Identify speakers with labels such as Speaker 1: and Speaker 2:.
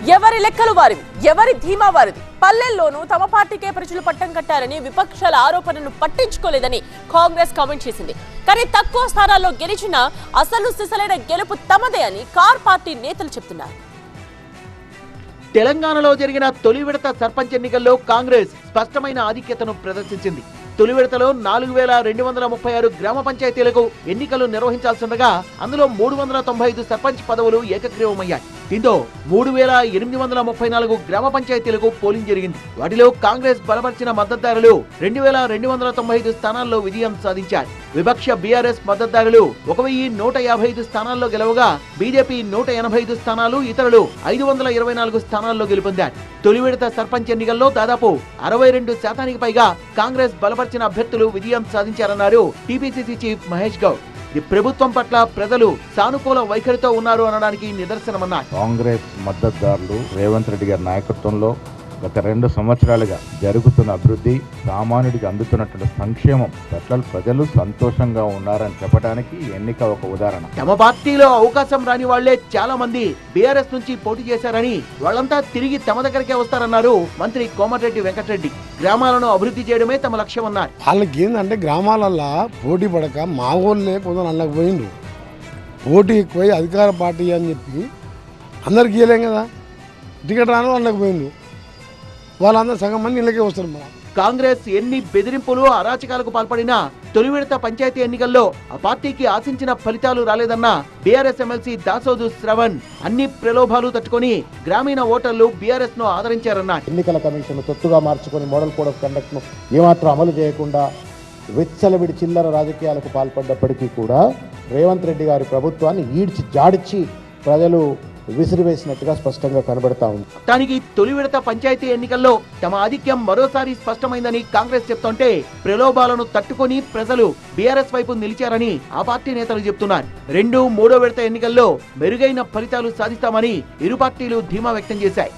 Speaker 1: ఎవరి లెక్కలు వారివి, ఎవరి ధీమా వారిది. పల్లెల్లోనూ తమ పార్టీకే ప్రజలు పట్టం కట్టారని విపక్షాల ఆరోపణను పట్టించుకోలేదని కాంగ్రెస్ కామెంట్ చేసింది. కానీ తక్కువ స్థానాల్లో గెలిచిన అసలు సిసలైన గెలుపు తమదే అని కార్ పార్టీ నేతలు చెప్తున్నారు.
Speaker 2: తెలంగాణలో జరిగిన తొలి విడత సర్పంచ్ ఎన్నికల్లో కాంగ్రెస్ స్పష్టమైన ఆధిక్యతను ప్రదర్శించింది. తొలి విడతలో 4236 గ్రామ పంచాయతీలకు ఎన్నికలు నిర్వహించాల్సిండగా అందులో 395 సర్పంచ్ పదవులు ఏకగ్రీవమయ్యాయి. దీంతో 3834 గ్రామ పంచాయతీలకు పోలింగ్ జరిగింది. వాటిలో కాంగ్రెస్ బలపరిచిన మద్దతుదారులు 2295 స్థానాల్లో విజయం సాధించారు. విపక్ష బీఆర్ఎస్ మద్దతుదారులు 1155 స్థానాల్లో గెలవగా బీజేపీ 185 స్థానాలు, ఇతరులు 524 స్థానాల్లో గెలుపొందారు. తొలి విడత సర్పంచ్ ఎన్నికల్లో దాదాపు 62% పైగా కాంగ్రెస్ బలపరిచిన అభ్యర్థులు విజయం సాధించారన్నారు టీపీసీసీ చీఫ్ మహేష్ గౌడ్. ఈ ప్రభుత్వం పట్ల ప్రజలు సానుకూల వైఖరితో ఉన్నారు అనడానికి నిదర్శనమన్నారు.
Speaker 3: కాంగ్రెస్ మద్దతుదారులు రేవంత్ రెడ్డి గారి నాయకత్వంలో గత 2 సంవత్సరాలుగా జరుగుతున్న అభివృద్ధి, సామాన్యుడికి అందుతున్నటువంటి సంక్షేమం పట్ల ప్రజలు సంతోషంగా ఉన్నారని చెప్పడానికి ఎన్నిక ఒక ఉదాహరణ.
Speaker 2: తమ పార్టీలో అవకాశం రాని వాళ్లే చాలా మంది బీఆర్ఎస్ నుంచి పోటీ చేశారని, వాళ్ళంతా తిరిగి తమ దగ్గరికే వస్తారన్నారు మంత్రి కోమటిరెడ్డి వెంకటరెడ్డి. గ్రామాలను అభివృద్ధి చేయడమే తమ లక్ష్యం అన్నారు.
Speaker 4: వాళ్ళకి ఏంటంటే గ్రామాలల్లో పోటీ పడక మా ఊళ్ళే కొందరు అన్నకు పోయిండు. పోటీ ఎక్కువై అధికార పార్టీ అని చెప్పి అందరికి ఇవ్వలేం కదా, టికెట్ రాను అన్నకు పోయిండు. వాళ్ళందరూ సగం మంది ఇళ్ళకే వస్తారు. మన
Speaker 2: కాంగ్రెస్ ఎన్ని బెదిరింపులు, అరాచకాలకు పాల్పడినా తొలి విడత పంచాయతీ ఎన్నికల్లో ఆ పార్టీకి ఆశించిన ఫలితాలు రాలేదన్న బీఆర్ఎస్ ఎమ్మెల్సీ దాసోదు శ్రవణ్ అన్ని ప్రలోభాలు తట్టుకొని గ్రామీణ ఓటర్లు బీఆర్ఎస్ ను ఆదరించారన్నారు.
Speaker 5: ఎన్నికల కమిషన్ తొత్తుగా మార్చుకొని మోడల్ కోడ్ ఆఫ్ కండక్ట్ ను ఏమాత్రం అమలు చేయకుండా విచ్చలవిడి చిల్లర రాజకీయాలకు పాల్పడ్డప్పటికీ కూడా రేవంత్ రెడ్డి గారి ప్రభుత్వాన్ని ఈడ్చి జాడిచ్చి ప్రజలు విసిరివేసినట్టుగా స్పష్టంగా కనబడతా ఉంది.
Speaker 2: దానికి తొలి విడత పంచాయతీ ఎన్నికల్లో తమ ఆధిక్యం మరోసారి స్పష్టమైందని కాంగ్రెస్ చెప్తుంటే ప్రలోభాలను తట్టుకొని ప్రజలు బీఆర్ఎస్ వైపు నిలిచారని ఆ పార్టీ నేతలు చెప్తున్నారు. 2, 3వ విడత ఎన్నికల్లో మెరుగైన ఫలితాలు సాధిస్తామని ఇరు పార్టీలు ధీమా వ్యక్తం చేశాయి.